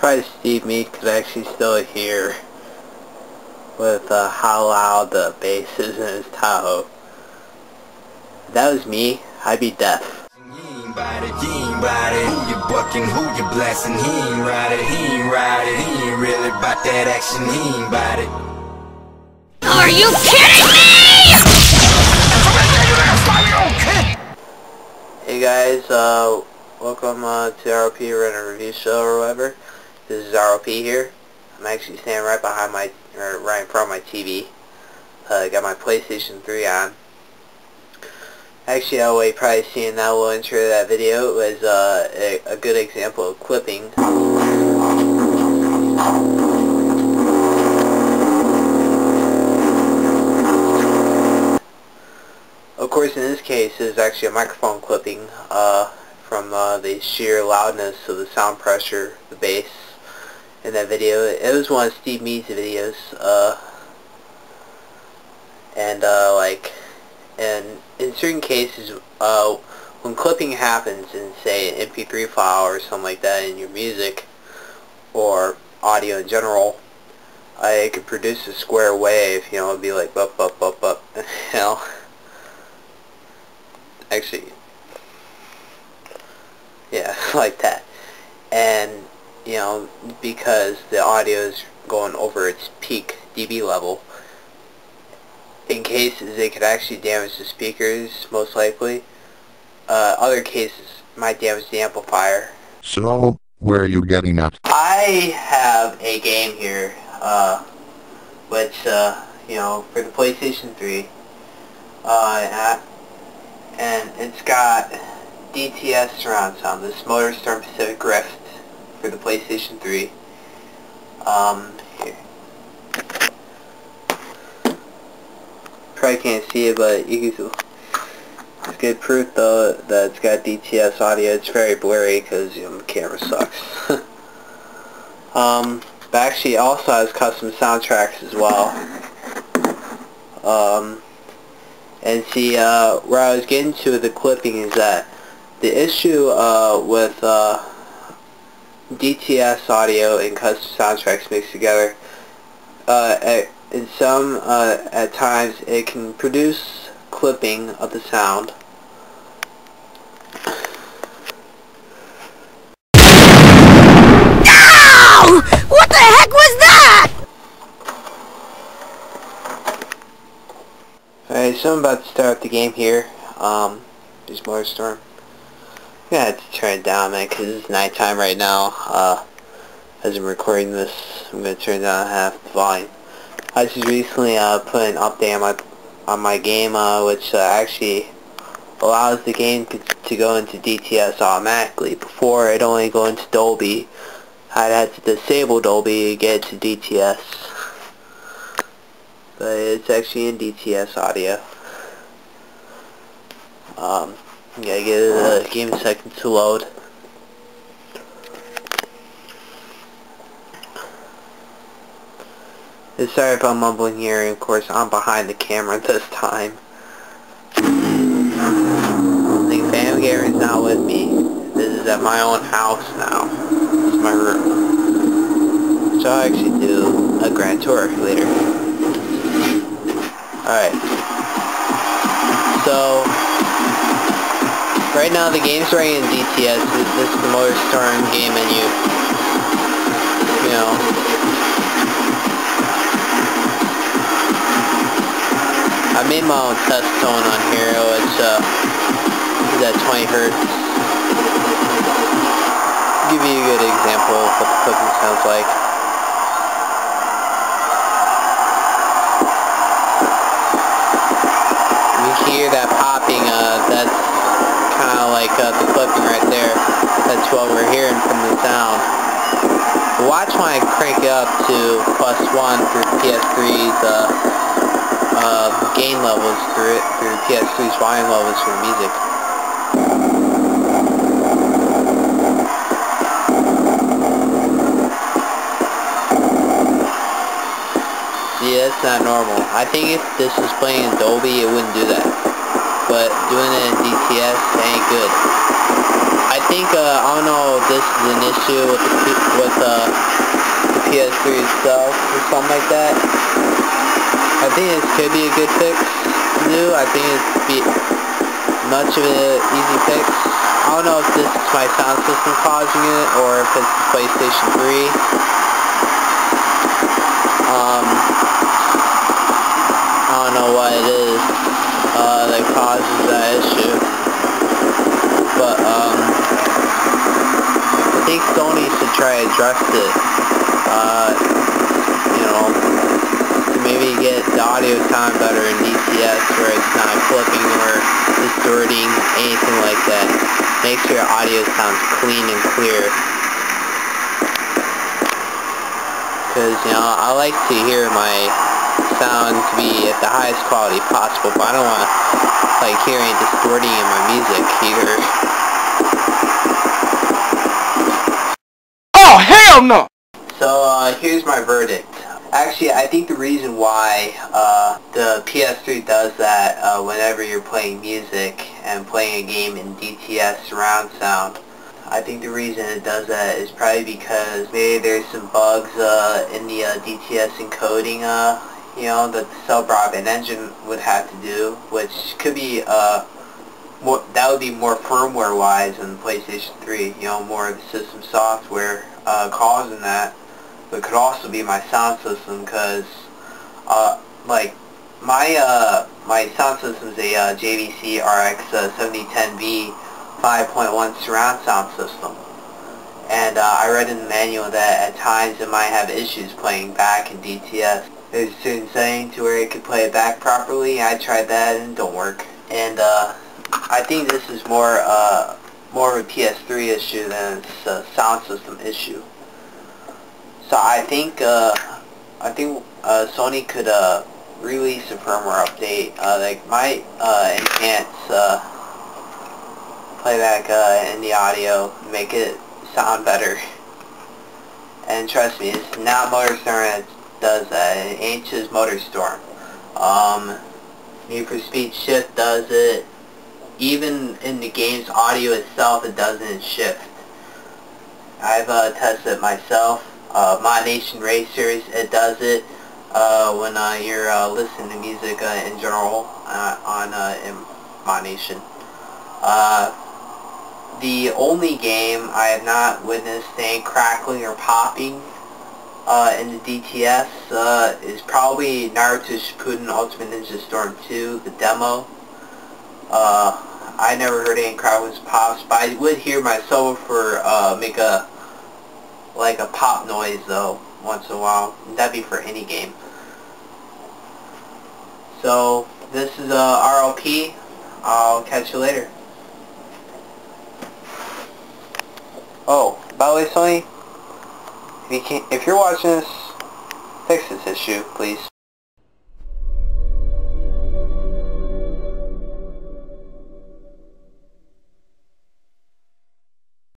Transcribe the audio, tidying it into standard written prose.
surprised Steve me could actually still hear with how loud the bass is in his Tahoe. If that was me, I'd be deaf. Who you bucking, who you blasting, he ain't ride it, he ain't ride it, he ain't really about that action, he ain't bout it. Are you kidding me? Hey guys, welcome to RLP. We're in a review show or whatever. This is RLP here. I'm actually standing right behind my, right in front of my TV. I got my PlayStation 3 on. Actually, what you probably seen in that little intro to that video was a good example of clipping. Of course, in this case, it's actually a microphone clipping from the sheer loudness of the sound pressure, the bass in that video. It was one of Steve Mead's videos, and in certain cases, when clipping happens in, say, an MP3 file or something like that in your music or audio in general, it could produce a square wave. You know, it'd be like bup bup bup bup. You know. Actually, yeah, like that. And, you know, because the audio is going over its peak dB level, in cases it could actually damage the speakers, most likely. Other cases might damage the amplifier. So, where are you getting at? I have a game here, which, you know, for the PlayStation 3, and it's got DTS surround sound, this MotorStorm Pacific Rift for the PlayStation 3. Here. Probably can't see it, but you can. It's good proof though that it's got DTS audio. It's very blurry because, you know, the camera sucks. But actually, it also has custom soundtracks as well. And see, where I was getting to with the clipping is that the issue with DTS audio and custom soundtracks mixed together, in some, at times, it can produce clipping of the sound. Ow! What the heck was that? Alright, so I'm about to start the game here. There's MotorStorm. I'm gonna have to turn it down, man, because it's nighttime right now. As I'm recording this, I'm gonna turn down half the volume. I just recently put an update on my game, which actually allows the game to go into DTS automatically. Before, it only go into Dolby. I'd have to disable Dolby to get it to DTS. But it's actually in DTS audio. Gotta give the game a second to load. Sorry if I'm mumbling here, and of course I'm behind the camera this time. The fan Garen's not with me. This is at my own house now. This is my room. So I'll actually do a grand tour later. Alright. So, right now the game's running in DTS. This is the MotorStorm game menu. You know. I made my own test tone on here, which is at 20 Hz. Give you a good example of what the clipping sounds like. You hear that popping, that's kind of like the clipping right there. That's what we're hearing from the sound. Watch when I crank it up to +1 for PS3's gain levels through PS3's volume levels for the music. See, that's not normal. I think if this was playing in Dolby, it wouldn't do that. But doing it in DTS ain't good. I think, I don't know if this this is an issue with the PS3 itself or something like that. I think this could be a good fix to do. I think it's be much of an easy fix. I don't know if this is my sound system causing it or if it's the PlayStation 3. I don't know what it is that causes that issue. But I think Sony should try to address it. You know, to maybe get the audio sound better in DTS where it's not flipping or distorting, anything like that. Make sure your audio sounds clean and clear. Because, you know, I like to hear my sound to be at the highest quality possible, but I don't want to, like, hear any distorting in my music either. Oh, hell no! So, here's my verdict. Actually, I think the reason why the PS3 does that whenever you're playing music and playing a game in DTS surround sound, I think the reason it does that is probably because maybe there's some bugs in the DTS encoding, you know, that the cell broadband engine would have to do, which could be that would be more firmware-wise than PlayStation 3, you know, more of the system software causing that. But it could also be my sound system, because like my sound system is a JVC RX-7010V 5.1 surround sound system, and I read in the manual that at times it might have issues playing back in DTS. There's a certain setting to where it could play it back properly. I tried that and it don't work. And I think this is more of a PS3 issue than it's a sound system issue. So I think Sony could release a firmware update that might enhance playback in the audio, make it sound better. And trust me, it's not MotorStorm that does that. It ain't just MotorStorm. Need for Speed Shift does it. Even in the game's audio itself, it doesn't shift. I've tested it myself. Mod Nation Racers, it does it when you're listening to music in general on in Mod Nation. The only game I have not witnessed any crackling or popping in the DTS is probably Naruto Shippuden Ultimate Ninja Storm 2, the demo. I never heard any cracklings or pops, but I would hear my subwoofer make a pop noise though once in a while. That'd be for any game. So this is RLP. I'll catch you later. Oh, by the way, Sony, if you're watching this, fix this issue, please.